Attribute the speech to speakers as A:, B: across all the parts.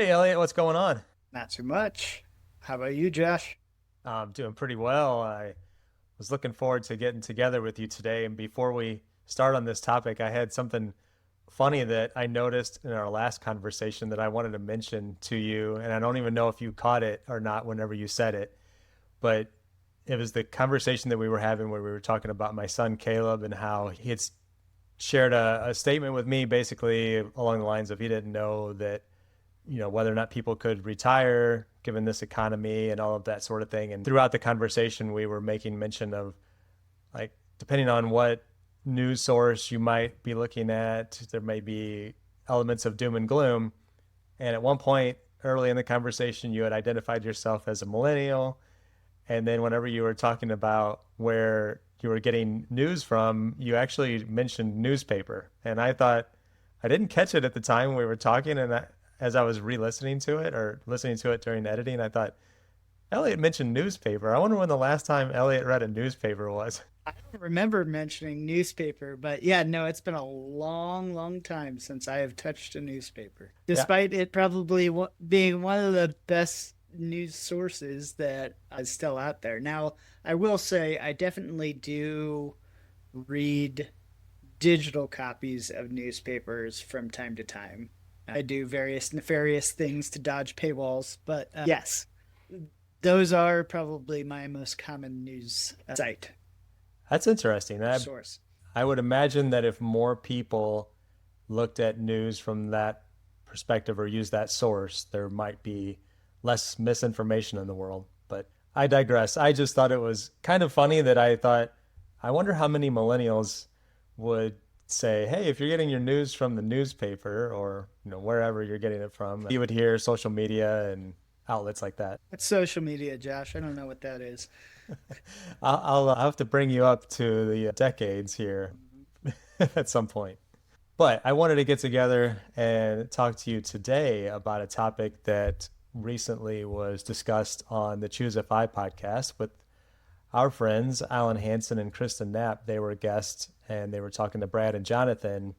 A: Hey Elliot, what's going on?
B: Not too much. How about you, Josh?
A: I'm doing pretty well. I was looking forward to getting together with you today. And before we start on this topic, I had something funny that I noticed in our last conversation that I wanted to mention to you. And I don't even know if you caught it or not whenever you said it, but it was the conversation that we were having where we were talking about my son Caleb and how he had shared a statement with me basically along the lines of he didn't know that whether or not people could retire given this economy and all of that sort of thing. And throughout the conversation, we were making mention of, like, depending on what news source you might be looking at, there may be elements of doom and gloom. And at one point early in the conversation, you had identified yourself as a millennial. And then whenever you were talking about where you were getting news from, you actually mentioned newspaper. And I thought, I didn't catch it at the time we were talking. As I was re-listening to it or listening to it during editing, I thought, Elliot mentioned newspaper. I wonder when the last time Elliot read a newspaper was.
B: I don't remember mentioning newspaper, but yeah, no, it's been a long, long time since I have touched a newspaper,
A: Yeah,
B: despite it probably being one of the best news sources that is still out there. Now, I will say I definitely do read digital copies of newspapers from time to time. I do various nefarious things to dodge paywalls, but yes, those are probably my most common news site
A: that's interesting. I,
B: source.
A: I would imagine that if more people looked at news from that perspective or used that source, there might be less misinformation in the world. But I digress. I just thought it was kind of funny that I thought, I wonder how many millennials would say, hey, if you're getting your news from the newspaper or wherever you're getting it from, you would hear social media and outlets like that.
B: It's social media, Josh. I don't know what that is.
A: I'll have to bring you up to the decades here at some point. But I wanted to get together and talk to you today about a topic that recently was discussed on the Choose FI podcast with our friends, Alan Hansen and Kristen Knapp. They were guests and they were talking to Brad and Jonathan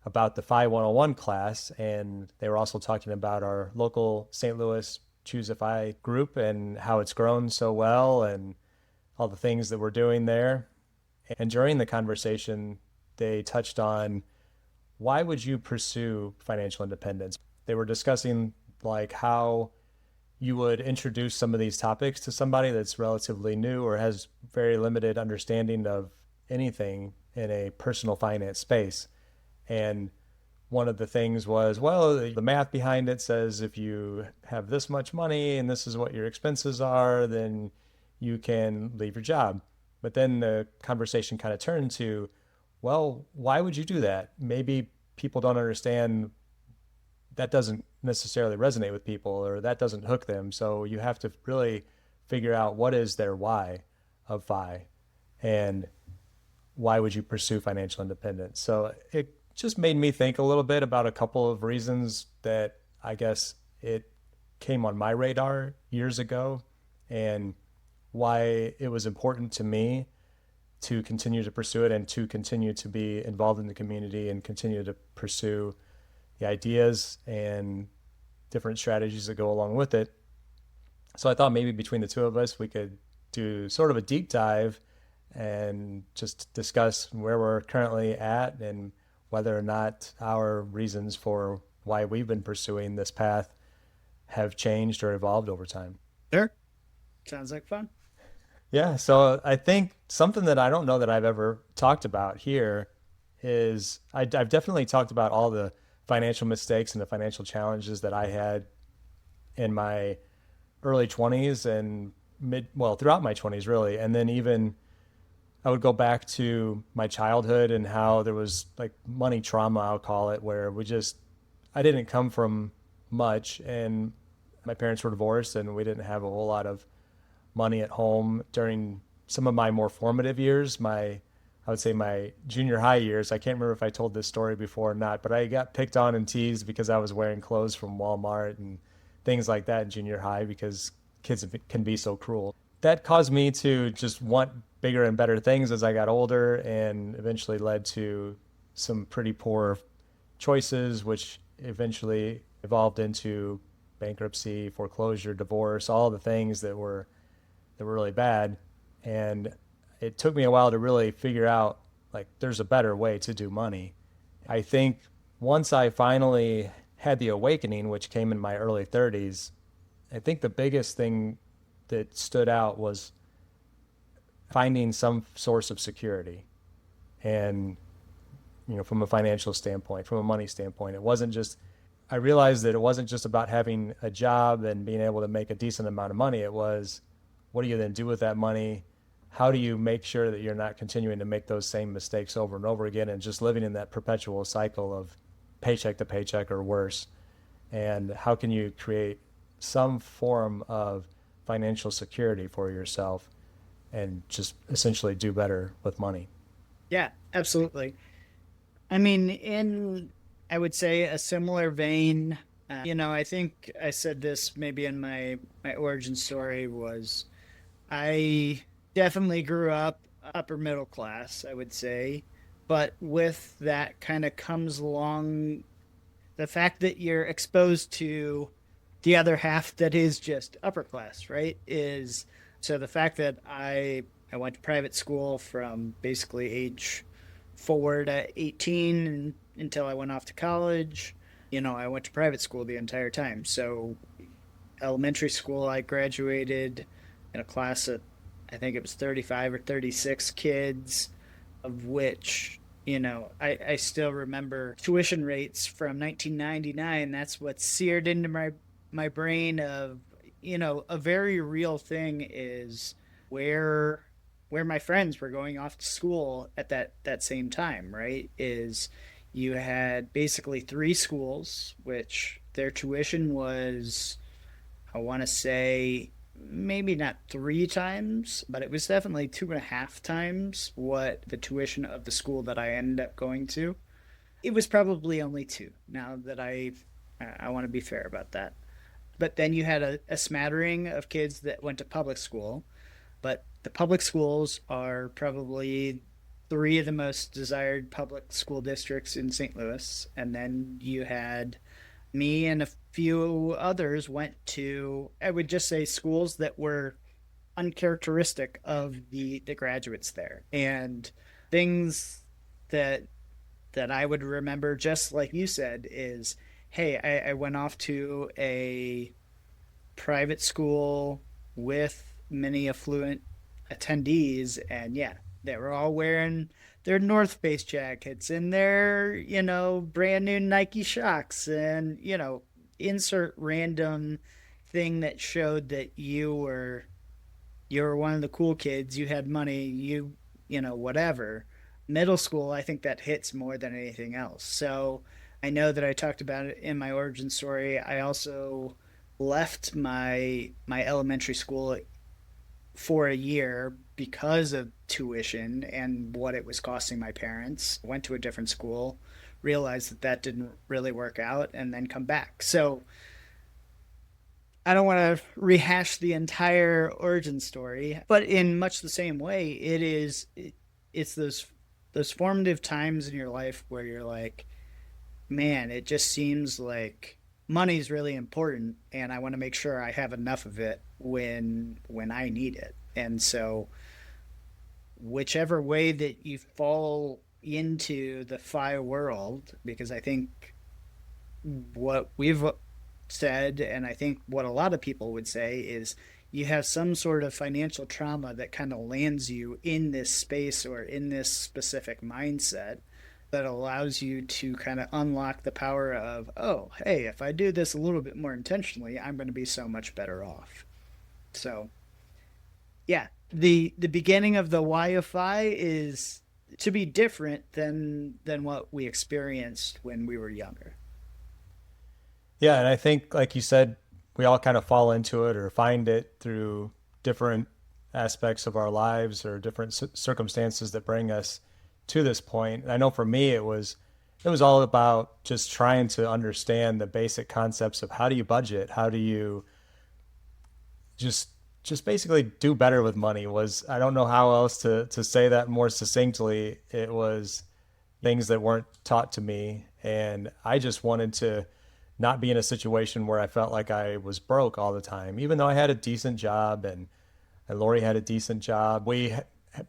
A: about the FI 101 class. And they were also talking about our local St. Louis Choose FI group and how it's grown so well and all the things that we're doing there. And during the conversation, they touched on, why would you pursue financial independence? They were discussing like how you would introduce some of these topics to somebody that's relatively new or has very limited understanding of anything in a personal finance space. And one of the things was, well, the math behind it says if you have this much money and this is what your expenses are, then you can leave your job. But then the conversation kind of turned to, well, why would you do that? Maybe people don't understand, that doesn't necessarily resonate with people or that doesn't hook them. So you have to really figure out what is their why of FI and why would you pursue financial independence. So it just made me think a little bit about a couple of reasons that I guess it came on my radar years ago and why it was important to me to continue to pursue it and to continue to be involved in the community and continue to pursue the ideas and different strategies that go along with it. So I thought maybe between the two of us, we could do sort of a deep dive and just discuss where we're currently at and whether or not our reasons for why we've been pursuing this path have changed or evolved over time.
B: Sure. Sounds like fun.
A: Yeah, so I think something that I don't know that I've ever talked about here is I've definitely talked about all the financial mistakes and the financial challenges that I had in my early 20s and throughout my 20s really. And then even I would go back to my childhood and how there was like money trauma, I'll call it, where I didn't come from much and my parents were divorced and we didn't have a whole lot of money at home during some of my more formative years. I would say my junior high years. I can't remember if I told this story before or not, but I got picked on and teased because I was wearing clothes from Walmart and things like that in junior high because kids can be so cruel. That caused me to just want bigger and better things as I got older and eventually led to some pretty poor choices, which eventually evolved into bankruptcy, foreclosure, divorce, all the things that were really bad. And it took me a while to really figure out like there's a better way to do money. I think once I finally had the awakening, which came in my early 30s, I think the biggest thing that stood out was finding some source of security. And, from a financial standpoint, from a money standpoint, I realized that it wasn't just about having a job and being able to make a decent amount of money. It was, what do you then do with that money? How do you make sure that you're not continuing to make those same mistakes over and over again and just living in that perpetual cycle of paycheck to paycheck or worse? And how can you create some form of financial security for yourself and just essentially do better with money?
B: Yeah, absolutely. I mean, I would say a similar vein, I think I said this maybe in my origin story was I definitely grew up upper middle class, I would say. But with that kind of comes along the fact that you're exposed to the other half that is just upper class, right? Is so the fact that I went to private school from basically age 4 to 18 until I went off to college. I went to private school the entire time. So elementary school, I graduated in a class of, I think it was 35 or 36 kids, of which, I still remember tuition rates from 1999. That's what seared into my brain of, a very real thing is where my friends were going off to school at that same time, right? Is you had basically three schools, which their tuition was, I want to say, maybe not three times, but it was definitely 2.5 times what the tuition of the school that I ended up going to. It was probably only two. Now that I want to be fair about that. But then you had a smattering of kids that went to public school, but the public schools are probably three of the most desired public school districts in St. Louis. And then you had me and a few others went to, I would just say, schools that were uncharacteristic of the graduates there. And things that I would remember, just like you said, is, hey, I went off to a private school with many affluent attendees, and yeah, they were all wearing their North Face jackets and their, brand new Nike Shocks, and, insert random thing that showed that you were one of the cool kids, you had money, whatever. Middle school, I think that hits more than anything else. So I know that I talked about it in my origin story. I also left my elementary school for a year because of tuition and what it was costing my parents. Went to a different school, realized that didn't really work out, and then come back. So I don't want to rehash the entire origin story, but in much the same way, it's those formative times in your life where you're like, man, it just seems like money's really important, and I want to make sure I have enough of it when I need it. And so whichever way that you fall into the FI world, because I think what we've said, and I think what a lot of people would say, is you have some sort of financial trauma that kind of lands you in this space or in this specific mindset that allows you to kind of unlock the power of, oh, hey, if I do this a little bit more intentionally, I'm going to be so much better off. So, yeah, the beginning of the YFI is to be different than what we experienced when we were younger.
A: Yeah, and I think, like you said, we all kind of fall into it or find it through different aspects of our lives or different circumstances that bring us to this point. And I know for me, it was all about just trying to understand the basic concepts of how do you budget, how do you just basically do better with money. Was I don't know how else to say that more succinctly. It was things that weren't taught to me, and I just wanted to not be in a situation where I felt like I was broke all the time, even though I had a decent job and Lori had a decent job. We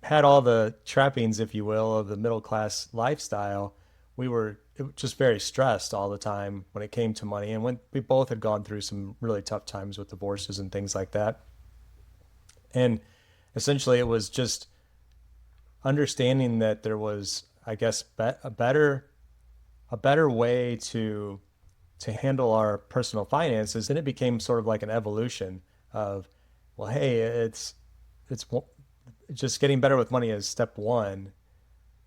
A: had all the trappings, if you will, of the middle class lifestyle. We were just very stressed all the time when it came to money. And when we both had gone through some really tough times with divorces and things like that. And essentially, it was just understanding that there was, I guess, a better way to handle our personal finances. And it became sort of like an evolution of, well, hey, it's just getting better with money is step one,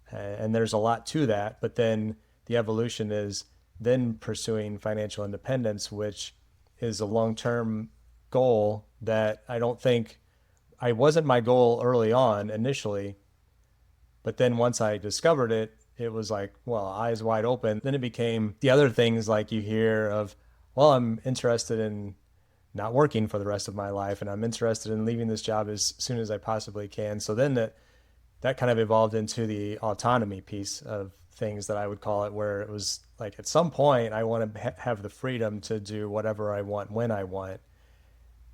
A: and there's a lot to that. But then the evolution is then pursuing financial independence, which is a long-term goal that I don't think I wasn't my goal early on initially, but then once I discovered it, it was like, well, eyes wide open. Then it became the other things like you hear of, well, I'm interested in not working for the rest of my life, and I'm interested in leaving this job as soon as I possibly can. So then that kind of evolved into the autonomy piece of things that I would call it, where it was like at some point I want to have the freedom to do whatever I want when I want.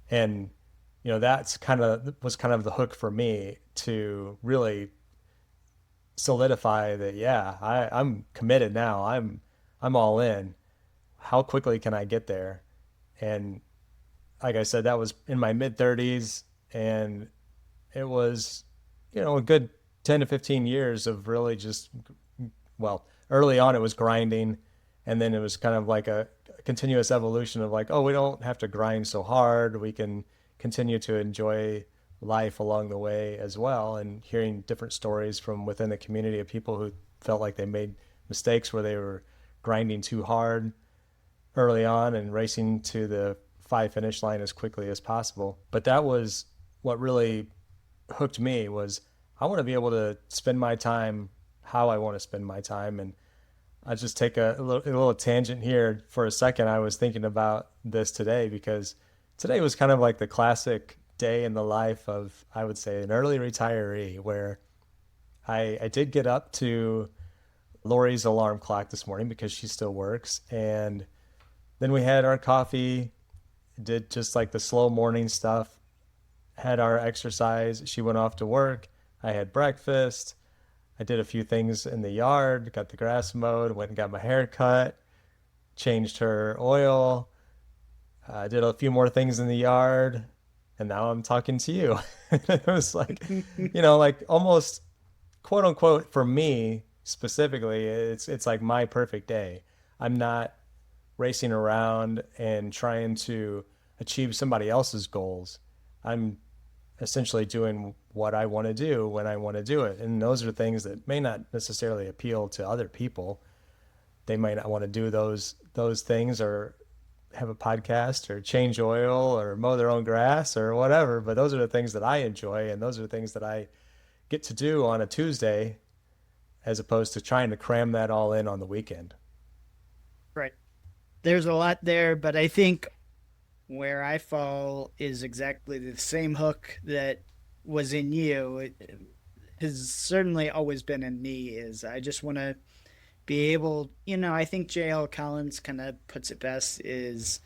A: And that's kind of the hook for me to really solidify that, yeah, I'm committed now. I'm all in. How quickly can I get there? And like I said, that was in my mid 30s, and it was, a good 10 to 15 years of really just, well, early on it was grinding, and then it was kind of like a continuous evolution of like, oh, we don't have to grind so hard. We can continue to enjoy life along the way as well, and hearing different stories from within the community of people who felt like they made mistakes where they were grinding too hard early on and racing to the finish line as quickly as possible. But that was what really hooked me, was I want to be able to spend my time how I want to spend my time. And I just take a little tangent here for a second. I was thinking about this today because today was kind of like the classic day in the life of, I would say, an early retiree, where I did get up to Lori's alarm clock this morning because she still works. And then we had our coffee, did just like the slow morning stuff, had our exercise. She went off to work. I had breakfast. I did a few things in the yard, got the grass mowed, went and got my hair cut, changed her oil, did a few more things in the yard, and now I'm talking to you. It was like, like almost quote unquote for me specifically, it's like my perfect day. I'm not racing around and trying to achieve somebody else's goals. I'm essentially doing what I want to do when I want to do it. And those are things that may not necessarily appeal to other people. They might not want to do those things, or have a podcast, or change oil, or mow their own grass, or whatever. But those are the things that I enjoy, and those are the things that I get to do on a Tuesday, as opposed to trying to cram that all in on the weekend.
B: Right. There's a lot there, but I think where I fall is exactly the same hook that was in you. It has certainly always been in me, is I just want to be able, I think J.L. Collins kind of puts it best, is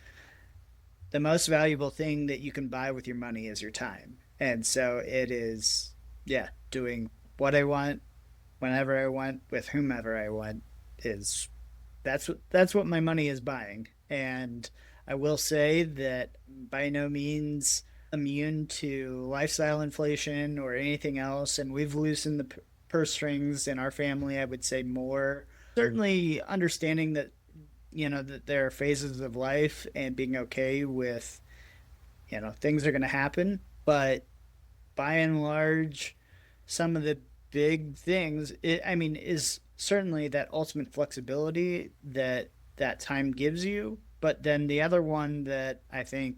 B: the most valuable thing that you can buy with your money is your time. And so it is, yeah, doing what I want, whenever I want, with whomever I want, is that's what my money is buying. And I will say that by no means immune to lifestyle inflation or anything else, and we've loosened the purse strings in our family, I would say more. Certainly understanding that, that there are phases of life and being okay with, things are going to happen. But by and large, some of the big things, is certainly that ultimate flexibility that time gives you. But then the other one that I think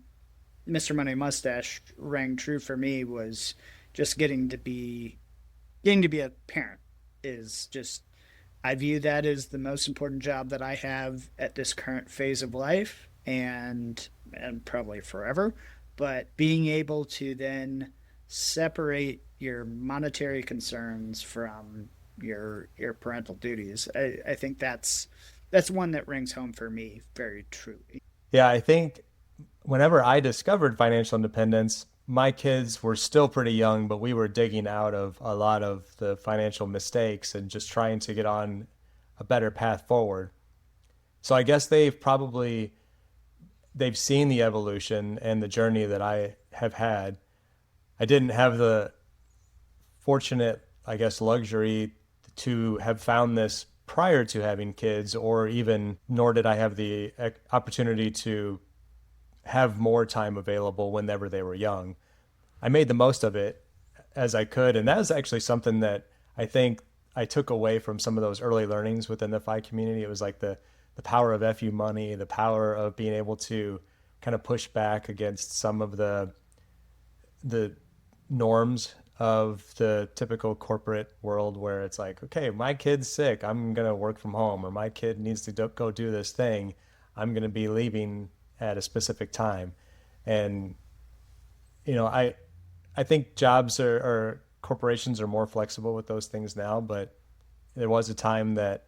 B: Mr. Money Mustache rang true for me was just getting to be a parent. Is just, I view that as the most important job that I have at this current phase of life, and probably forever. But being able to then separate your monetary concerns from your parental duties, I think that's that's one that rings home for me very truly.
A: Yeah, I think whenever I discovered financial independence, my kids were still pretty young, but we were digging out of a lot of the financial mistakes and just trying to get on a better path forward. So I guess they've seen the evolution and the journey that I have had. I didn't have the fortunate, I guess, luxury to have found this prior to having kids, or even, nor did I have the opportunity to have more time available whenever they were young. I made the most of it as I could. And that was actually something that I think I took away from some of those early learnings within the FI community. It was like the power of FU money, the power of being able to kind of push back against some of the norms of the typical corporate world, where it's like, okay, my kid's sick, I'm going to work from home, or my kid needs to go do this thing, I'm going to be leaving at a specific time. And, I think jobs or corporations are more flexible with those things now, but there was a time that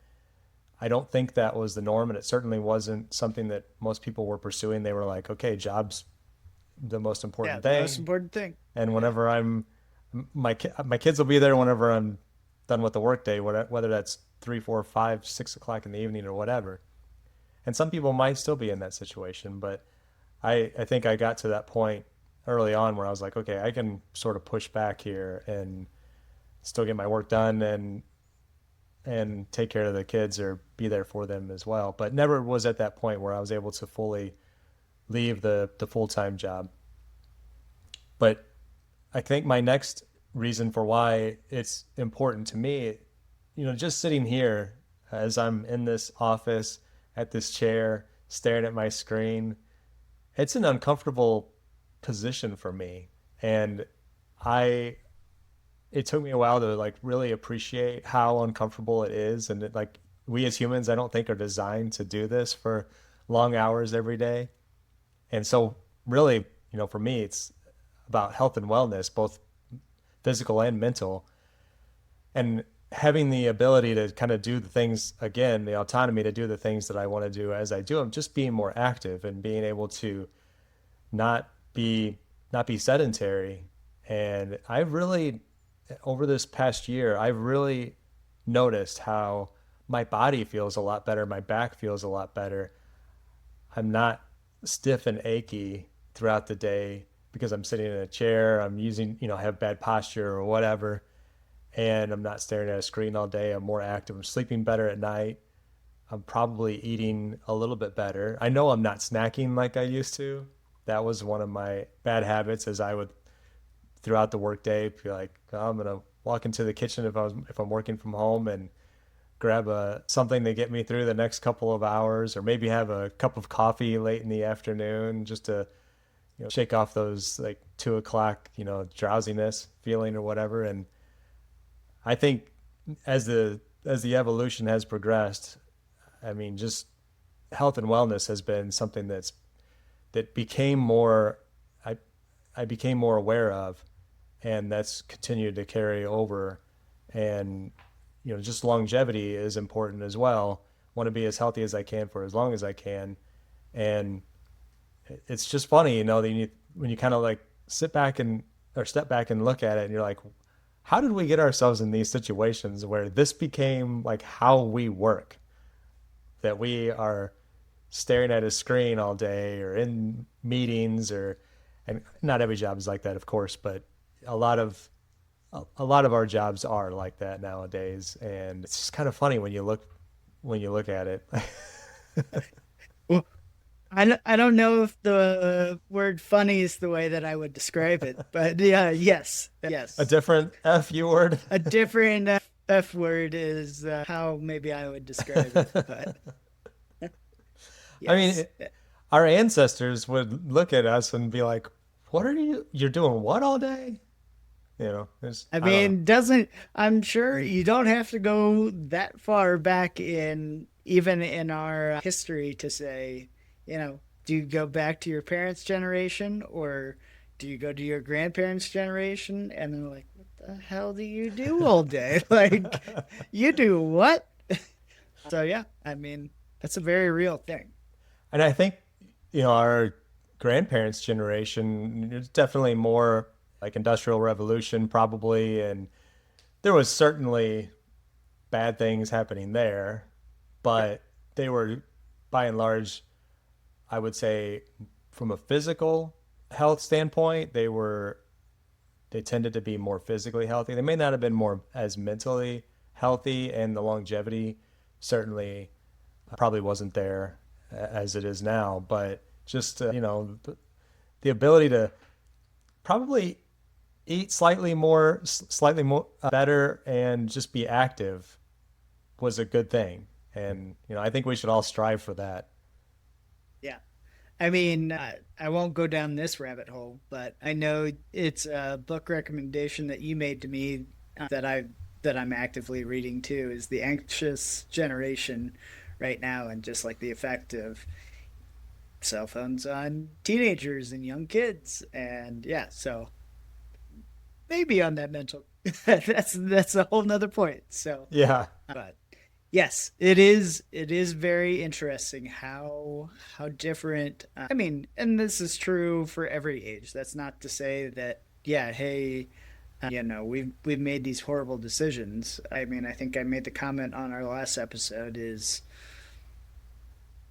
A: I don't think that was the norm, and it certainly wasn't something that most people were pursuing. They were like, okay, jobs the most important thing.
B: The most important thing.
A: And whenever my kids will be there whenever I'm done with the workday, whether that's 3, 4, 5, 6 o'clock in the evening or whatever. And some people might still be in that situation, but I think I got to that point early on where I was like, okay, I can sort of push back here and still get my work done and take care of the kids or be there for them as well. But never was at that point where I was able to fully leave the full-time job. But I think my next reason for why it's important to me, just sitting here as I'm in this office at this chair, staring at my screen, it's an uncomfortable position for me. And it took me a while to like really appreciate how uncomfortable it is. And we as humans, I don't think are designed to do this for long hours every day. And so really, for me, it's about health and wellness, both physical and mental, and having the ability to kind of do the things, again, the autonomy to do the things that I want to do as I do them, just being more active and being able to not be sedentary. And I've really, over this past year, I've really noticed how my body feels a lot better. My back feels a lot better. I'm not stiff and achy throughout the day because I'm sitting in a chair, I'm using, have bad posture or whatever, and I'm not staring at a screen all day. I'm more active. I'm sleeping better at night. I'm probably eating a little bit better. I know I'm not snacking like I used to. That was one of my bad habits, as I would throughout the workday be like, oh, I'm gonna walk into the kitchen if I'm working from home and grab something to get me through the next couple of hours, or maybe have a cup of coffee late in the afternoon just to shake off those like 2 o'clock drowsiness feeling or whatever. And I think as the evolution has progressed, I mean, just health and wellness has been something that became more I became more aware of, and that's continued to carry over. And just longevity is important as well. Want to be as healthy as I can for as long as I can. And it's just funny, that when you kind of like step back and look at it, and you're like, how did we get ourselves in these situations where this became like how we work? That we are staring at a screen all day, or in meetings, and not every job is like that, of course, but a lot of our jobs are like that nowadays. And it's just kind of funny when you look at it.
B: Well, I don't know if the word funny is the way that I would describe it, but yeah, yes.
A: A different FU word?
B: A different F word is how maybe I would describe it. But
A: yes. I mean, our ancestors would look at us and be like, what are you're doing what all day?
B: I'm sure you don't have to go that far back even in our history to say, do you go back to your parents' generation, or do you go to your grandparents' generation? And they're like, what the hell do you do all day? Like, you do what? So yeah, I mean, That's a very real thing.
A: And I think, our grandparents' generation is definitely more like industrial revolution probably, and there was certainly bad things happening there,
B: Yep.
A: but they were by and large, I would say, from a physical health standpoint, they tended to be more physically healthy. They may not have been more as mentally healthy, and the longevity certainly probably wasn't there as it is now. But just the ability to probably eat slightly more better, and just be active was a good thing. And I think we should all strive for that.
B: Yeah. I mean, I won't go down this rabbit hole, but I know it's a book recommendation that you made to me that I'm actively reading too is The Anxious Generation right now, and just like the effect of cell phones on teenagers and young kids. And yeah, so maybe on that mental that's a whole nother point. So
A: Yeah.
B: but yes, it is very interesting how different I mean, and this is true for every age. That's not to say that yeah, hey, we've made these horrible decisions. I mean, I think I made the comment on our last episode is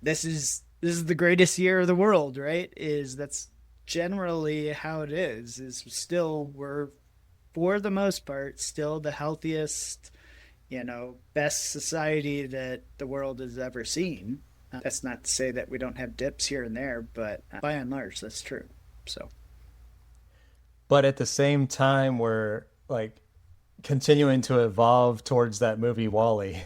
B: this is the greatest year of the world, right? Is that's generally how it is still we're for the most part still the healthiest, best society that the world has ever seen. That's not to say that we don't have dips here and there, but by and large, that's true. So,
A: But at the same time, we're like continuing to evolve towards that movie Wall-E.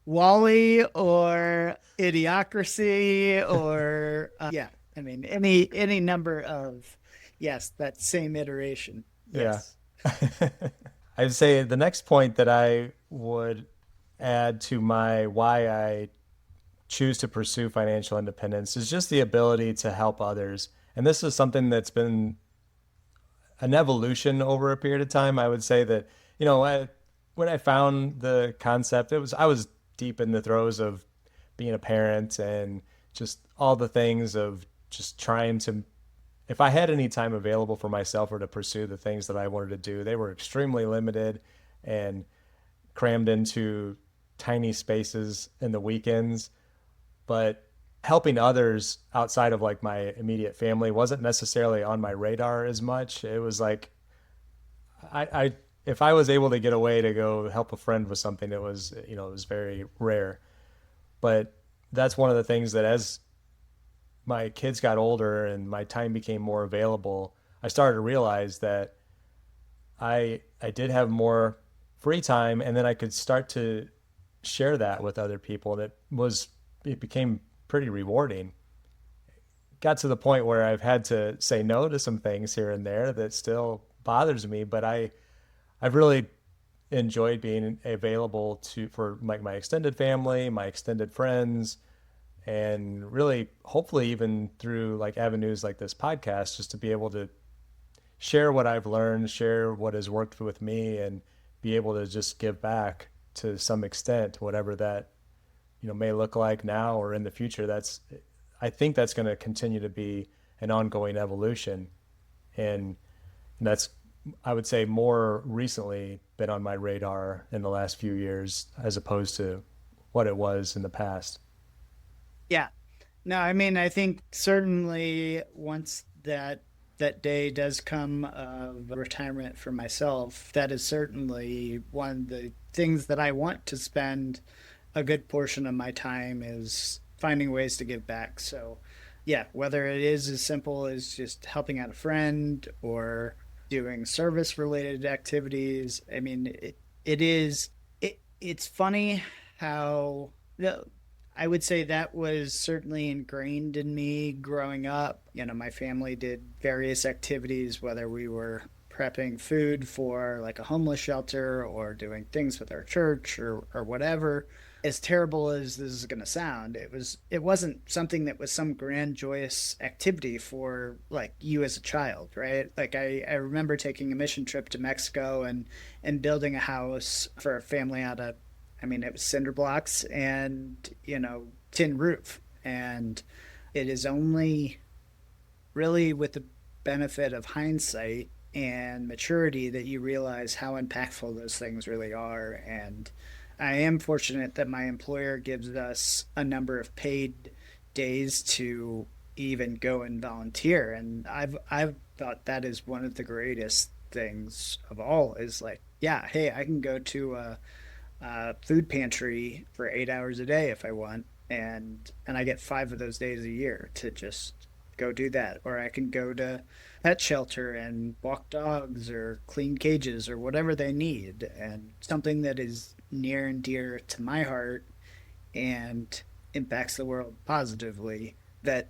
B: Wally or Idiocracy or yeah, I mean any number of yes, that same iteration.
A: Yeah.
B: Yes.
A: I'd say the next point that I would add to my why I choose to pursue financial independence is just the ability to help others. And this is something that's been an evolution over a period of time. I would say that, when I found the concept, I was deep in the throes of being a parent and just all the things of just trying to, if I had any time available for myself or to pursue the things that I wanted to do, they were extremely limited and crammed into tiny spaces in the weekends. But helping others outside of like my immediate family wasn't necessarily on my radar as much. It was like I if I was able to get away to go help a friend with something, it was very rare. But that's one of the things that as my kids got older and my time became more available, I started to realize that I did have more free time, and then I could start to share that with other people, and it became pretty rewarding. Got to the point where I've had to say no to some things here and there that still bothers me, but I've really enjoyed being available for like my extended family, my extended friends, and really hopefully even through like avenues like this podcast, just to be able to share what I've learned, share what has worked with me, and be able to just give back to some extent, whatever that may look like now or in the future. I think that's going to continue to be an ongoing evolution, and that's, I would say, more recently been on my radar in the last few years as opposed to what it was in the past.
B: Yeah. No, I mean, I think certainly once that day does come of retirement for myself, that is certainly one of the things that I want to spend a good portion of my time is finding ways to give back. So, yeah, whether it is as simple as just helping out a friend or doing service related activities. I mean, it's funny how I would say that was certainly ingrained in me growing up. My family did various activities, whether we were prepping food for like a homeless shelter or doing things with our church or whatever. As terrible as this is going to sound, it wasn't something that was some grand joyous activity for like you as a child, right? Like I remember taking a mission trip to Mexico and building a house for a family out of I mean, it was cinder blocks and, tin roof. And it is only really with the benefit of hindsight and maturity that you realize how impactful those things really are. And I am fortunate that my employer gives us a number of paid days to even go and volunteer. And I've thought that is one of the greatest things of all is like, yeah, hey, I can go to a food pantry for 8 hours a day if I want, and I get 5 of those days a year to just go do that. Or I can go to pet shelter and walk dogs or clean cages or whatever they need. And something that is near and dear to my heart and impacts the world positively, that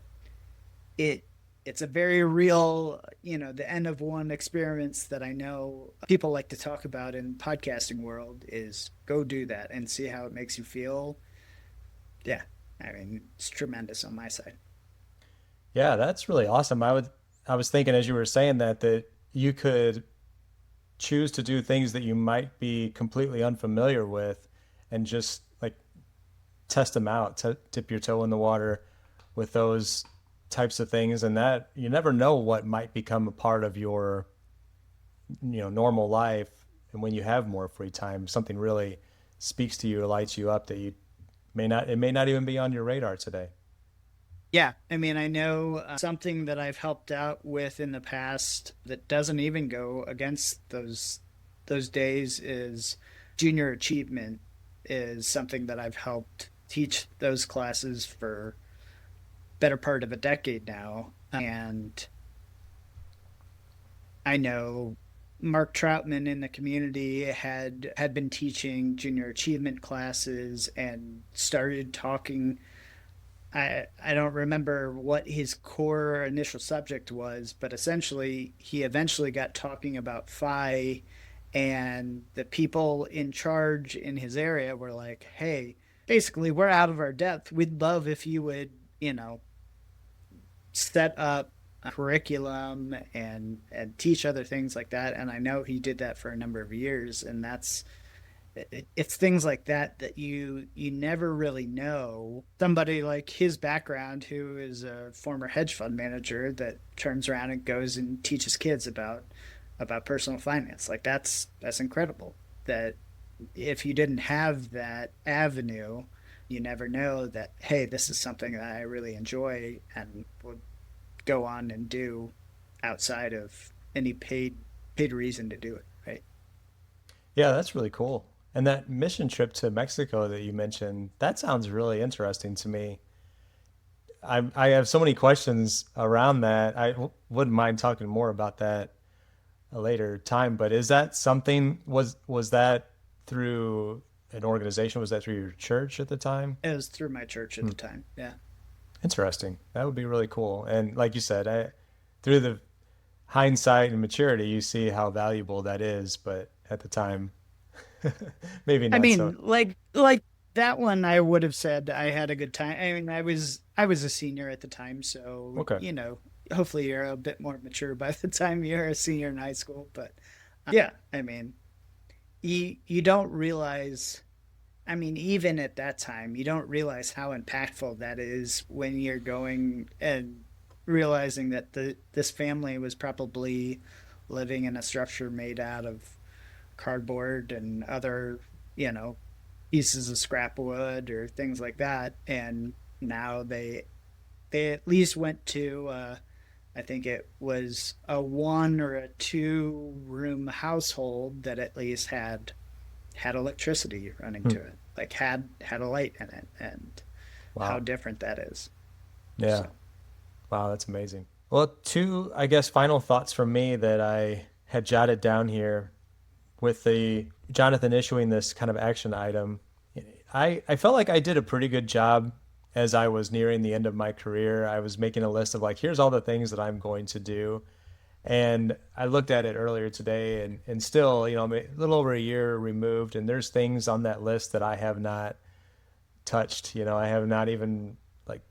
B: it it's a very real, the end of one experience that I know people like to talk about in podcasting world is go do that and see how it makes you feel. Yeah. I mean, it's tremendous on my side.
A: Yeah, that's really awesome. I was thinking as you were saying that you could choose to do things that you might be completely unfamiliar with and just like test them out, dip your toe in the water with those types of things, and that you never know what might become a part of your normal life. And when you have more free time, something really speaks to you or lights you up that you may not even be on your radar today.
B: Yeah, I mean, I know something that I've helped out with in the past that doesn't even go against those days is junior achievement is something that I've helped teach those classes for better part of a decade now. And I know Mark Troutman in the community had been teaching junior achievement classes and started talking. I don't remember what his core initial subject was, but essentially he eventually got talking about FI, and the people in charge in his area were like, "Hey, basically we're out of our depth. We'd love if you would, set up a curriculum and teach other things like that." And I know he did that for a number of years, and it's things like that that you never really know. Somebody like his background, who is a former hedge fund manager, that turns around and goes and teaches kids about personal finance. Like that's incredible. That if you didn't have that avenue, you never know that, hey, this is something that I really enjoy and would go on and do outside of any paid reason to do it, right?
A: Yeah, that's really cool. And that mission trip to Mexico that you mentioned, that sounds really interesting to me. I have so many questions around that. Wouldn't mind talking more about that a later time, but is that something, was that through an organization? Was that through your church at the time?
B: It was through my church at
A: Hmm.
B: the time. Yeah.
A: Interesting. That would be really cool. And like you said, through the hindsight and maturity, you see how valuable that is, but at the time, maybe
B: I
A: not so.
B: mean, like that one, I would have said I had a good time. I mean, I was a senior at the time, so
A: Okay.
B: hopefully you're a bit more mature by the time you're a senior in high school. But yeah, I mean, you don't realize. I mean, even at that time, you don't realize how impactful that is when you're going and realizing that this family was probably living in a structure made out of cardboard and other, you know, pieces of scrap wood or things like that. And now they at least went to I think it was a one or a two room household that at least had electricity running
A: Hmm.
B: to it, like had a light in it, and how
A: Wow.
B: different that is.
A: Yeah.
B: So
A: Wow, that's amazing. Well, two, I guess, final thoughts from me that I had jotted down here with the Jonathan issuing this kind of action item. I felt like I did a pretty good job as I was nearing the end of my career. I was making a list of like, here's all the things that I'm going to do. And I looked at it earlier today and still, I'm a little over a year removed, and there's things on that list that I have not touched. I have not even like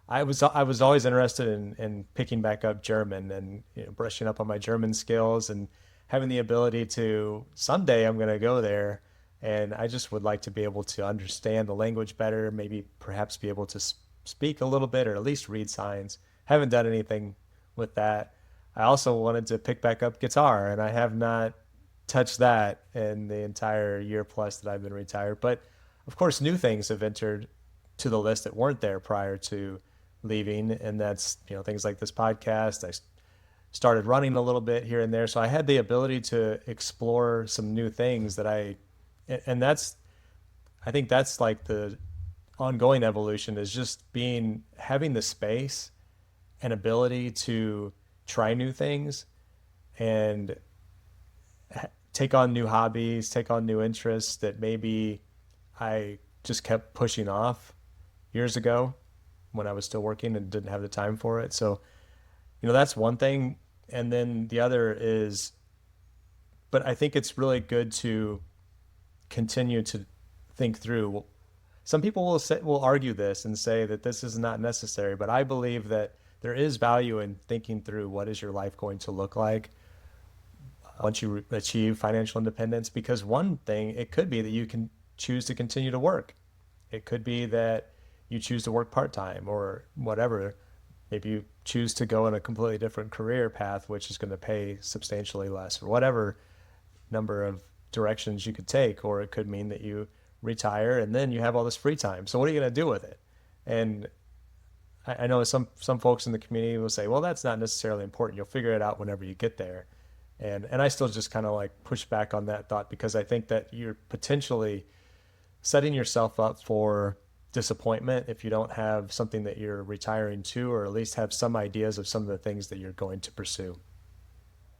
A: I was always interested in picking back up German and brushing up on my German skills and having the ability to someday I'm going to go there And I just would like to be able to understand the language better, maybe perhaps be able to speak a little bit or at least read signs. Haven't done anything with that. I also wanted to pick back up guitar, and I have not touched that in the entire year plus that I've been retired. But of course, new things have entered to the list that weren't there prior to leaving, and that's, things like this podcast. I started running a little bit here and there, so I had the ability to explore some new things and I think that's like the ongoing evolution, is just having the space and ability to try new things and take on new hobbies, take on new interests that maybe I just kept pushing off years ago when I was still working and didn't have the time for it. So, that's one thing. And then the other is, but I think it's really good to continue to think through. Some people will argue this and say that this is not necessary, but I believe that there is value in thinking through what is your life going to look like once you achieve financial independence. Because one thing, it could be that you can choose to continue to work. It could be that you choose to work part-time or whatever. Maybe you choose to go in a completely different career path, which is going to pay substantially less, or whatever number of directions you could take. Or it could mean that you retire and then you have all this free time. So what are you going to do with it? And I know some folks in the community will say, well, that's not necessarily important. You'll figure it out whenever you get there. And I still just kind of like push back on that thought, because I think that you're potentially setting yourself up for disappointment if you don't have something that you're retiring to, or at least have some ideas of some of the things that you're going to pursue.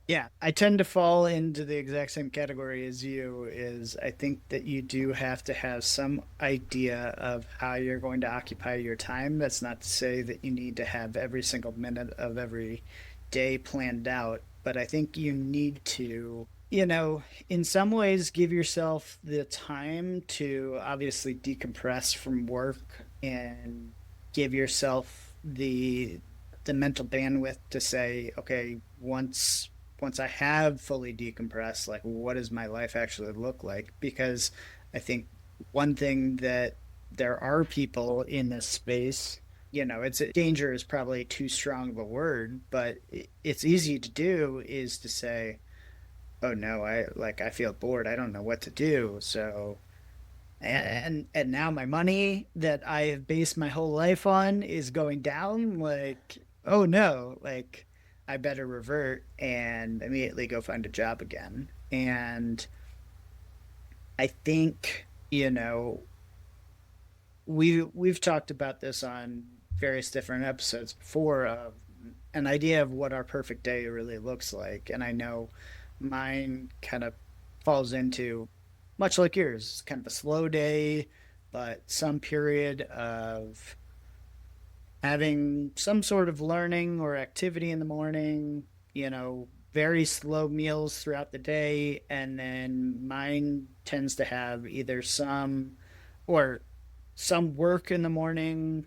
B: Yeah, I tend to fall into the exact same category as you. Is I think that you do have to have some idea of how you're going to occupy your time. That's not to say that you need to have every single minute of every day planned out, but I think you need to, in some ways give yourself the time to obviously decompress from work, and give yourself the mental bandwidth to say, okay, once I have fully decompressed, like, what does my life actually look like? Because I think one thing that there are people in this space, it's danger is probably too strong of a word, but it's easy to do, is to say, oh no, I feel bored. I don't know what to do. So, and now my money that I have based my whole life on is going down. Like, oh no, like, I better revert and immediately go find a job again. And I think, we've talked about this on various different episodes before, of an idea of what our perfect day really looks like. And I know mine kind of falls into, much like yours, kind of a slow day, but some period of having some sort of learning or activity in the morning, very slow meals throughout the day. And then mine tends to have either some work in the morning.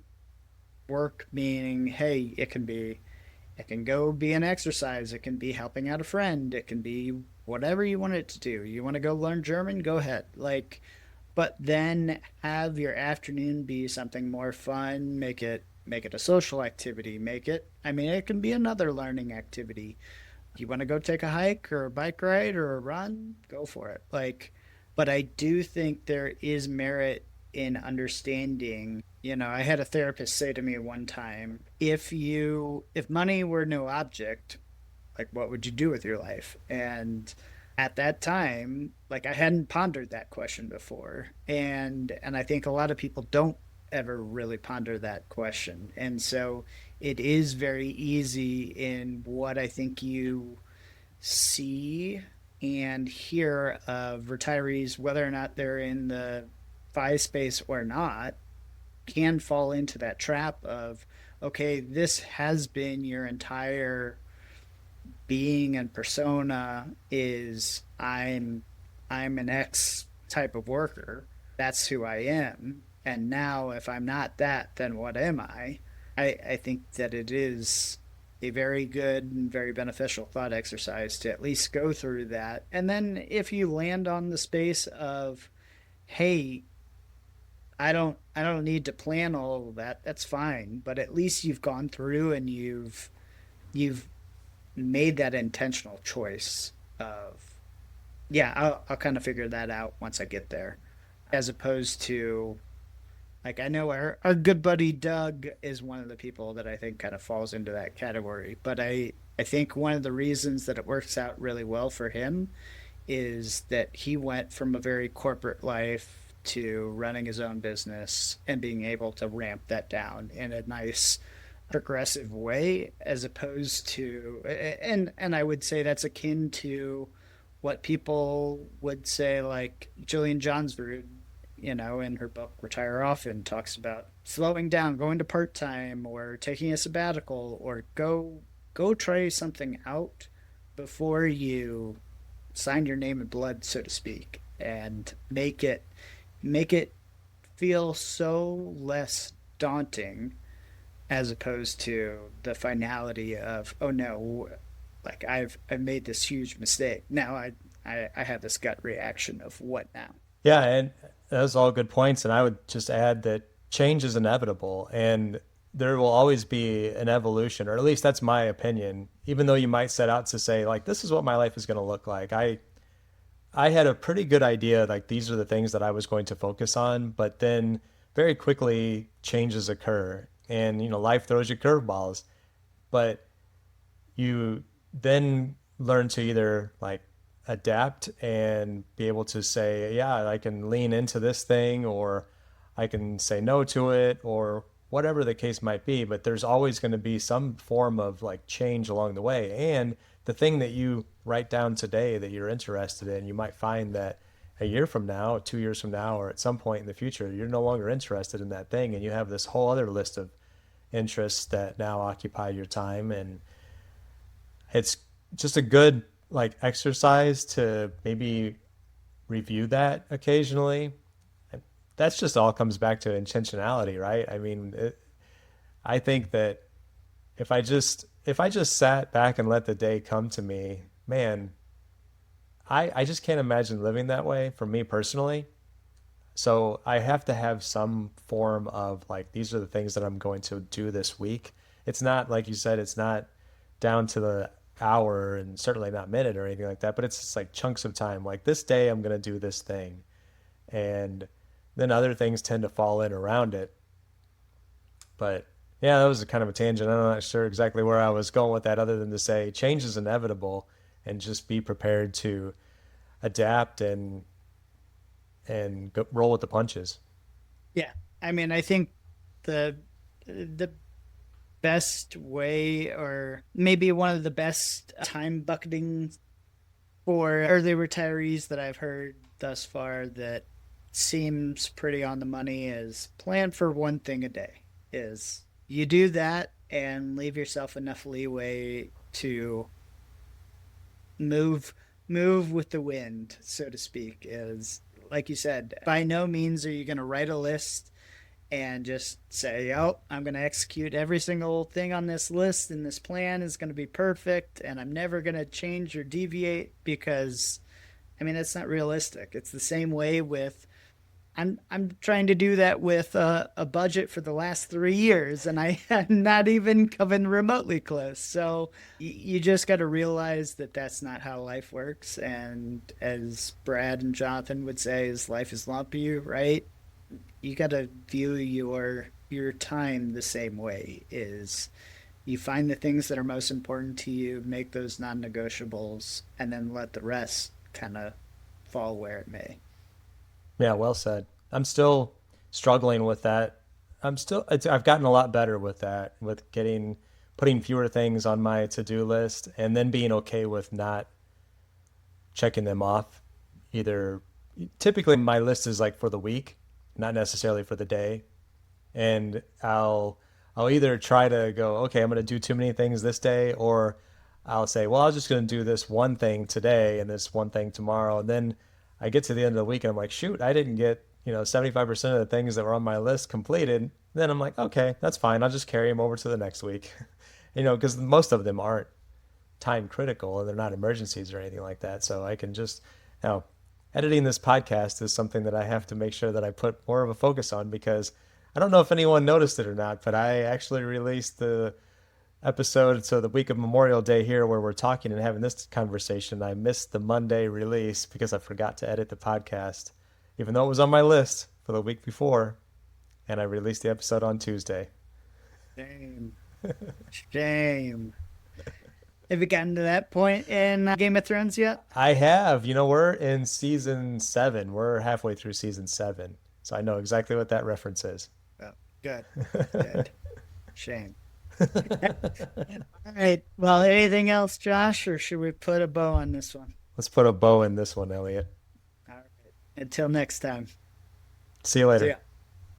B: Work meaning, hey, it can go be an exercise, it can be helping out a friend, it can be whatever you want it to do. You want to go learn German, go ahead. Like, but then have your afternoon be something more fun. Make it a social activity. It can be another learning activity. You want to go take a hike or a bike ride or a run, go for it. Like, but I do think there is merit in understanding. I had a therapist say to me one time, if money were no object, like, what would you do with your life? And at that time, like, I hadn't pondered that question before. And I think a lot of people don't ever really ponder that question. And so it is very easy in what I think you see and hear of retirees, whether or not they're in the FI space or not, can fall into that trap of, okay, this has been your entire being and persona, is I'm an X type of worker. That's who I am. And now if I'm not that, then what am I? I think that it is a very good and very beneficial thought exercise to at least go through that. And then if you land on the space of, hey, I don't need to plan all of that. That's fine. But at least you've gone through and you've made that intentional choice of, yeah, I'll kind of figure that out once I get there. As opposed to, like, I know our good buddy Doug is one of the people that I think kind of falls into that category. But I think one of the reasons that it works out really well for him is that he went from a very corporate life to running his own business and being able to ramp that down in a nice progressive way, as opposed to, and I would say that's akin to what people would say, like Jillian Johnsrud, in her book Retire Often talks about slowing down, going to part-time or taking a sabbatical, or go try something out before you sign your name in blood, so to speak, and make it feel so less daunting, as opposed to the finality of, oh no, like I've made this huge mistake. Now I have this gut reaction of what now?
A: Yeah, and those are all good points. And I would just add that change is inevitable and there will always be an evolution, or at least that's my opinion. Even though you might set out to say, like, this is what my life is going to look like. I had a pretty good idea, like these are the things that I was going to focus on, but then very quickly changes occur. And life throws you curveballs. But you then learn to either like adapt and be able to say, yeah, I can lean into this thing, or I can say no to it, or whatever the case might be. But there's always going to be some form of like change along the way. And the thing that you write down today that you're interested in, you might find that a year from now, 2 years from now, or at some point in the future, you're no longer interested in that thing. And you have this whole other list of interests that now occupy your time. And it's just a good like exercise to maybe review that occasionally. That's just all comes back to intentionality, right? I mean, I think that if I just sat back and let the day come to me, man, I just can't imagine living that way for me personally. So I have to have some form of like, these are the things that I'm going to do this week. It's not, like you said, it's not down to the hour and certainly not minute or anything like that, but it's just like chunks of time. Like this day, I'm going to do this thing. And then other things tend to fall in around it. But yeah, that was a kind of a tangent. I'm not sure exactly where I was going with that, other than to say change is inevitable and just be prepared to adapt and roll with the punches.
B: Yeah. I mean, I think the the best way, or maybe one of the best time bucketing for early retirees that I've heard thus far that seems pretty on the money, is plan for one thing a day. Is you do that and leave yourself enough leeway to move move with the wind, so to speak. Is, like you said, by no means are you going to write a list and just say, oh, I'm going to execute every single thing on this list and this plan is going to be perfect and I'm never going to change or deviate, because, I mean, it's not realistic. It's the same way with, I'm trying to do that with a budget for the last 3 years, and I'm not even coming remotely close. So you just got to realize that that's not how life works. And as Brad and Jonathan would say, is life is lumpy, right? You got to view your time the same way. Is you find the things that are most important to you, make those non-negotiables, and then let the rest kind of fall where it may.
A: Yeah, well said. I'm still struggling with that. I've gotten a lot better with that, with putting fewer things on my to-do list and then being okay with not checking them off. Either typically my list is like for the week, not necessarily for the day. And I'll either try to go, okay, I'm going to do too many things this day, or I'll say, well, I'm just going to do this one thing today and this one thing tomorrow. And then I get to the end of the week and I'm like, shoot, I didn't get, 75% of the things that were on my list completed. Then I'm like, okay, that's fine. I'll just carry them over to the next week. Because most of them aren't time critical and they're not emergencies or anything like that. So I can just, you know, editing this podcast is something that I have to make sure that I put more of a focus on, because I don't know if anyone noticed it or not, but I actually released the episode, so the week of Memorial Day here, where we're talking and having this conversation. I missed the Monday release because I forgot to edit the podcast, even though it was on my list for the week before, and I released the episode on Tuesday.
B: Shame. Shame. Have you gotten to that point in Game of Thrones yet?
A: I have. We're in season 7. We're halfway through season 7. So I know exactly what that reference is.
B: Oh, good. Good. Shame. All right. Well, anything else, Josh, or should we put a bow on this one?
A: Let's put a bow in this one, Elliot.
B: All right. Until next time.
A: See you later.
B: See ya.